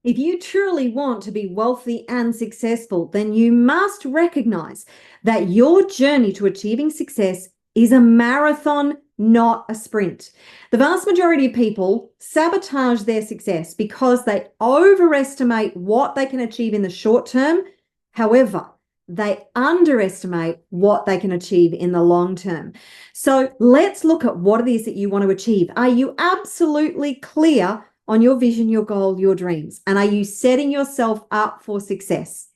If you truly want to be wealthy and successful, then you must recognize that your journey to achieving success is a marathon, not a sprint. The vast majority of people sabotage their success because they overestimate what they can achieve in the short term. However, they underestimate what they can achieve in the long term. So let's look at what it is that you want to achieve. Are you absolutely clear on your vision, your goal, your dreams? And are you setting yourself up for success?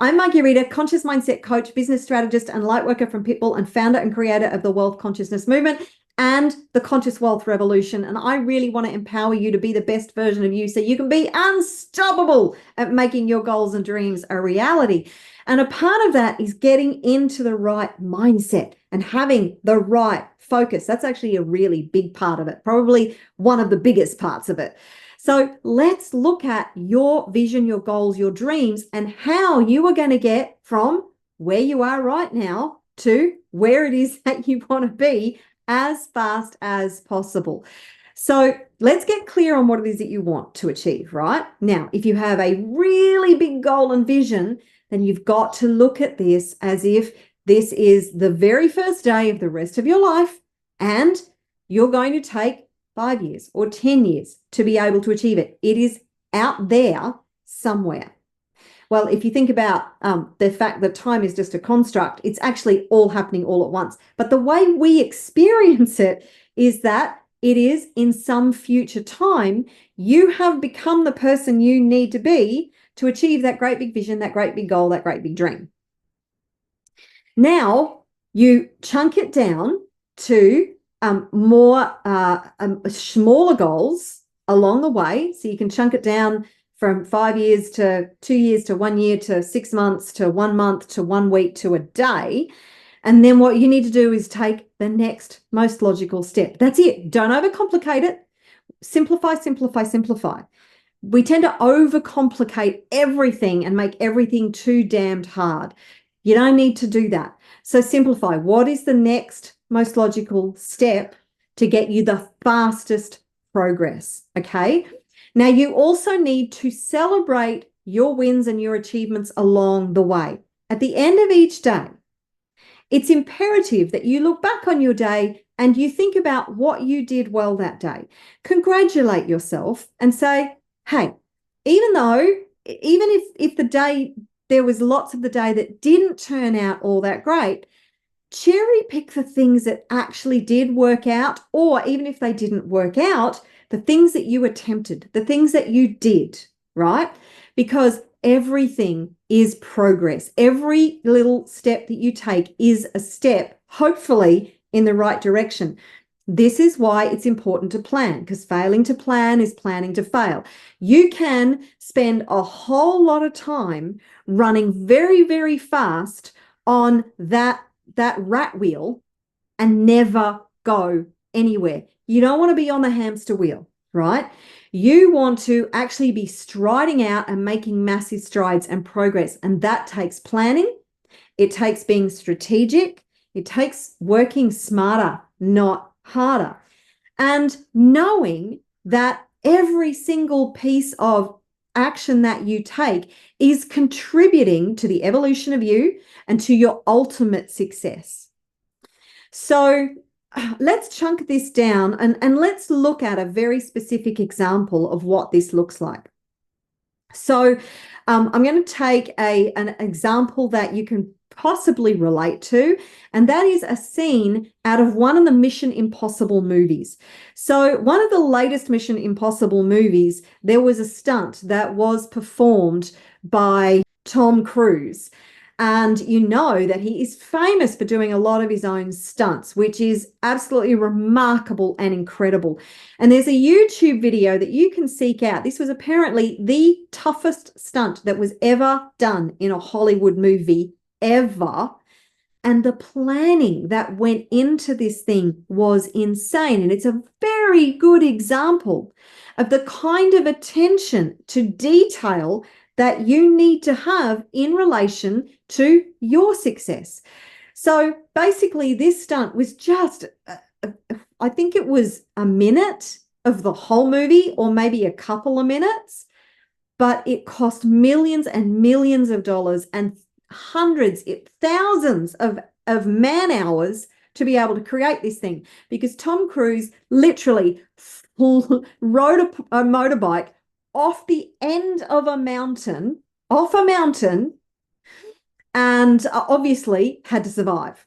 I'm Maggie Reeder, conscious mindset coach, business strategist, and lightworker from Pitbull, and founder and creator of the Wealth Consciousness Movement and the Conscious Wealth Revolution. And I really want to empower you to be the best version of you so you can be unstoppable at making your goals and dreams a reality. And a part of that is getting into the right mindset and having the right focus. That's actually a really big part of it, probably one of the biggest parts of it. So let's look at your vision, your goals, your dreams, and how you are going to get from where you are right now to where it is that you want to be as fast as possible. So let's get clear on what it is that you want to achieve, right? Now, if you have a really big goal and vision, then you've got to look at this as if this is the very first day of the rest of your life, and you're going to take 5 years or 10 years to be able to achieve it. It is out there somewhere. Well, if you think about the fact that time is just a construct, it's actually all happening all at once. But the way we experience it is that it is in some future time, you have become the person you need to be to achieve that great big vision, that great big goal, that great big dream. Now you chunk it down to smaller goals along the way. So you can chunk it down from 5 years to 2 years to 1 year to 6 months to 1 month to 1 week to a day. And then what you need to do is take the next most logical step. That's it. Don't overcomplicate it. Simplify, simplify, simplify. We tend to overcomplicate everything and make everything too damned hard. You don't need to do that. So simplify. What is the next most logical step to get you the fastest progress? Okay. Now, you also need to celebrate your wins and your achievements along the way. At the end of each day, it's imperative that you look back on your day and you think about what you did well that day. Congratulate yourself and say, hey, even if the day, there was lots of the day that didn't turn out all that great, cherry pick the things that actually did work out, or even if they didn't work out, the things that you attempted, the things that you did, right? Because everything is progress. Every little step that you take is a step, hopefully, in the right direction. This is why it's important to plan, because failing to plan is planning to fail. You can spend a whole lot of time running very, very fast on that rat wheel and never go anywhere. You don't want to be on the hamster wheel, right? You want to actually be striding out and making massive strides and progress. And that takes planning. It takes being strategic. It takes working smarter, not harder. And knowing that every single piece of action that you take is contributing to the evolution of you and to your ultimate success. So let's chunk this down and let's look at a very specific example of what this looks like. So I'm going to take an example that you can possibly relate to, and that is a scene out of one of the Mission Impossible movies. So one of the latest Mission Impossible movies, there was a stunt that was performed by Tom Cruise. And you know that he is famous for doing a lot of his own stunts, which is absolutely remarkable and incredible. And there's a YouTube video that you can seek out. This was apparently the toughest stunt that was ever done in a Hollywood movie ever. And the planning that went into this thing was insane. And it's a very good example of the kind of attention to detail that you need to have in relation to your success. So basically, this stunt was just, I think it was a minute of the whole movie, or maybe a couple of minutes. but it cost millions and millions of dollars and hundreds, thousands of man hours to be able to create this thing, because Tom Cruise literally rode a motorbike off the end of a mountain, and obviously had to survive.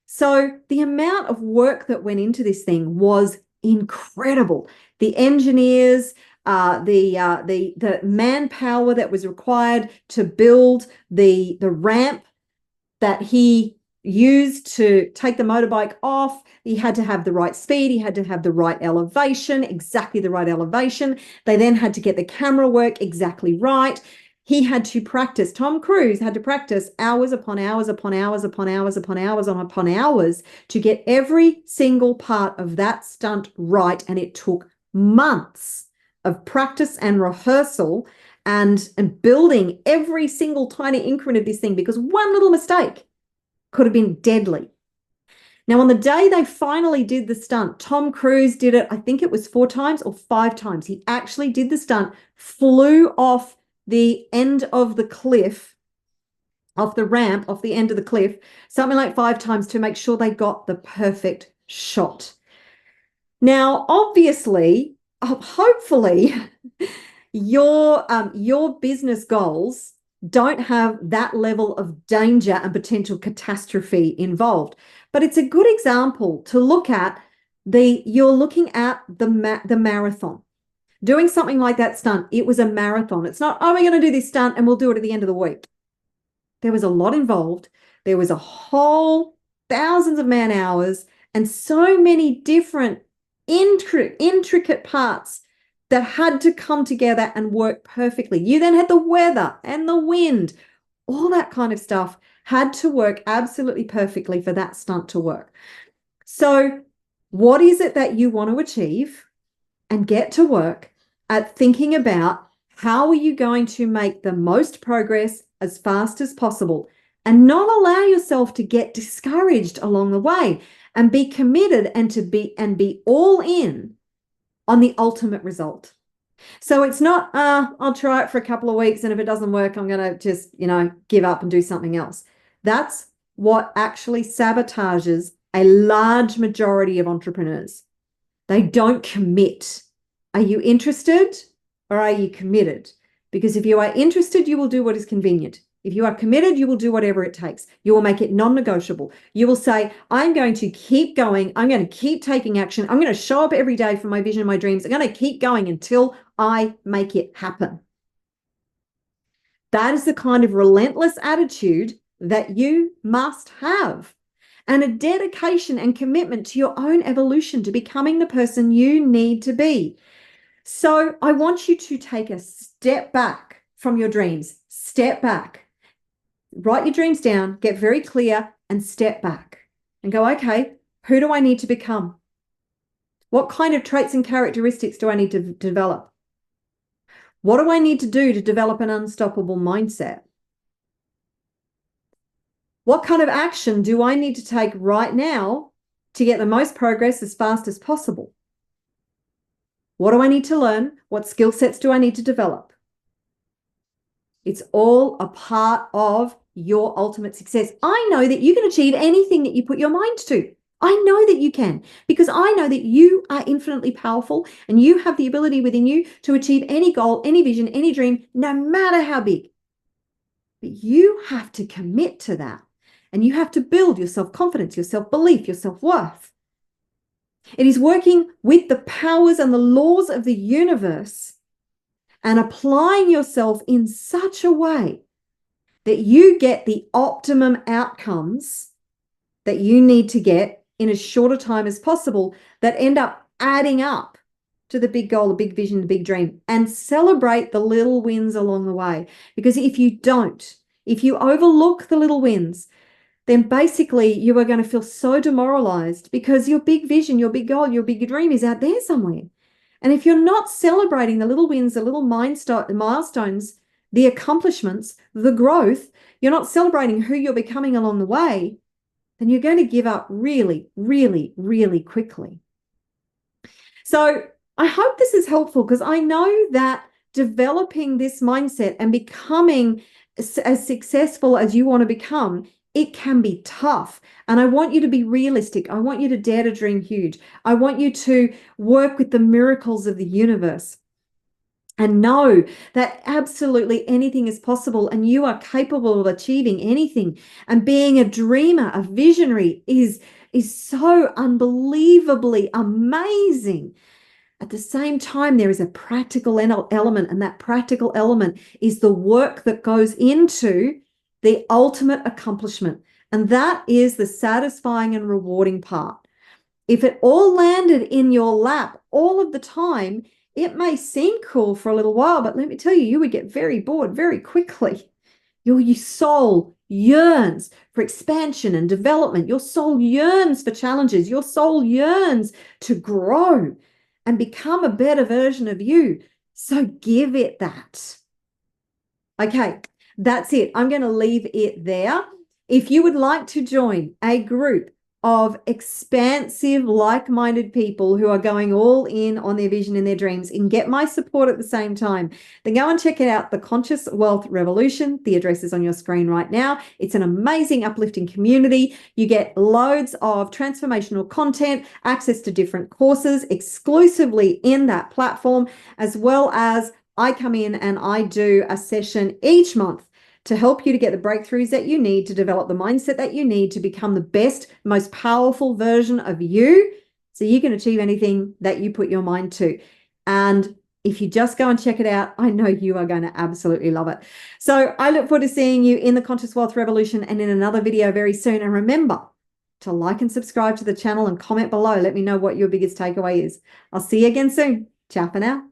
So the amount of work that went into this thing was incredible. The engineers, the manpower that was required to build the ramp that he used to take the motorbike off. He had to have the right speed. He had to have the right elevation, exactly the right elevation. They then had to get the camera work exactly right. He had to practice. Tom Cruise had to practice hours upon hours upon hours upon hours upon hours upon hours to get every single part of that stunt right. And it took months of practice and rehearsal and building every single tiny increment of this thing, because one little mistake could have been deadly. Now, on the day they finally did the stunt, Tom Cruise did it, I think it was 4 times or 5 times. He actually did the stunt, flew off the end of the cliff, off the ramp, off the end of the cliff, something like 5 times to make sure they got the perfect shot. Now, obviously, hopefully, your business goals don't have that level of danger and potential catastrophe involved. But it's a good example to look at. You're looking at the marathon. Doing something like that stunt, it was a marathon. It's not, oh, we're going to do this stunt and we'll do it at the end of the week. There was a lot involved. There was a whole thousands of man hours and so many different intricate parts that had to come together and work perfectly. You then had the weather and the wind, all that kind of stuff had to work absolutely perfectly for that stunt to work. So what is it that you want to achieve? And get to work at thinking about how are you going to make the most progress as fast as possible, and not allow yourself to get discouraged along the way, and be committed and be all in on the ultimate result. So it's not, I'll try it for a couple of weeks, and if it doesn't work, I'm going to just, give up and do something else. That's what actually sabotages a large majority of entrepreneurs. They don't commit. Are you interested or are you committed? Because if you are interested, you will do what is convenient. If you are committed, you will do whatever it takes. You will make it non-negotiable. You will say, I'm going to keep going. I'm going to keep taking action. I'm going to show up every day for my vision and my dreams. I'm going to keep going until I make it happen. That is the kind of relentless attitude that you must have, and a dedication and commitment to your own evolution, to becoming the person you need to be. So I want you to take a step back from your dreams. Step back. Write your dreams down, get very clear, and step back and go, okay, who do I need to become? What kind of traits and characteristics do I need to develop? What do I need to do to develop an unstoppable mindset? What kind of action do I need to take right now to get the most progress as fast as possible? What do I need to learn? What skill sets do I need to develop? It's all a part of your ultimate success. I know that you can achieve anything that you put your mind to. I know that you can, because I know that you are infinitely powerful and you have the ability within you to achieve any goal, any vision, any dream, no matter how big. But you have to commit to that, and you have to build your self-confidence, your self-belief, your self-worth. It is working with the powers and the laws of the universe and applying yourself in such a way that you get the optimum outcomes that you need to get in as short a time as possible, that end up adding up to the big goal, the big vision, the big dream, and celebrate the little wins along the way. Because if you don't, if you overlook the little wins, then basically you are going to feel so demoralized, because your big vision, your big goal, your big dream is out there somewhere. And if you're not celebrating the little wins, the little milestones, the accomplishments, the growth, you're not celebrating who you're becoming along the way, then you're going to give up really, really, really quickly. So I hope this is helpful, because I know that developing this mindset and becoming as successful as you want to become, it can be tough. And I want you to be realistic. I want you to dare to dream huge. I want you to work with the miracles of the universe and know that absolutely anything is possible and you are capable of achieving anything. And being a dreamer, a visionary is so unbelievably amazing. At the same time, there is a practical element, and that practical element is the work that goes into the ultimate accomplishment. And that is the satisfying and rewarding part. If it all landed in your lap all of the time, it may seem cool for a little while, but let me tell you, you would get very bored very quickly. Your soul yearns for expansion and development. Your soul yearns for challenges. Your soul yearns to grow and become a better version of you. So give it that. Okay, that's it. I'm going to leave it there. If you would like to join a group of expansive, like-minded people who are going all in on their vision and their dreams and get my support at the same time, then go and check it out, The Conscious Wealth Revolution. The address is on your screen right now. It's an amazing, uplifting community. You get loads of transformational content, access to different courses exclusively in that platform, as well as I come in and I do a session each month to help you to get the breakthroughs that you need to develop the mindset that you need to become the best, most powerful version of you so you can achieve anything that you put your mind to. And if you just go and check it out, I know you are going to absolutely love it. So I look forward to seeing you in the Conscious Wealth Revolution and in another video very soon. And remember to like and subscribe to the channel and comment below. Let me know what your biggest takeaway is. I'll see you again soon. Ciao for now.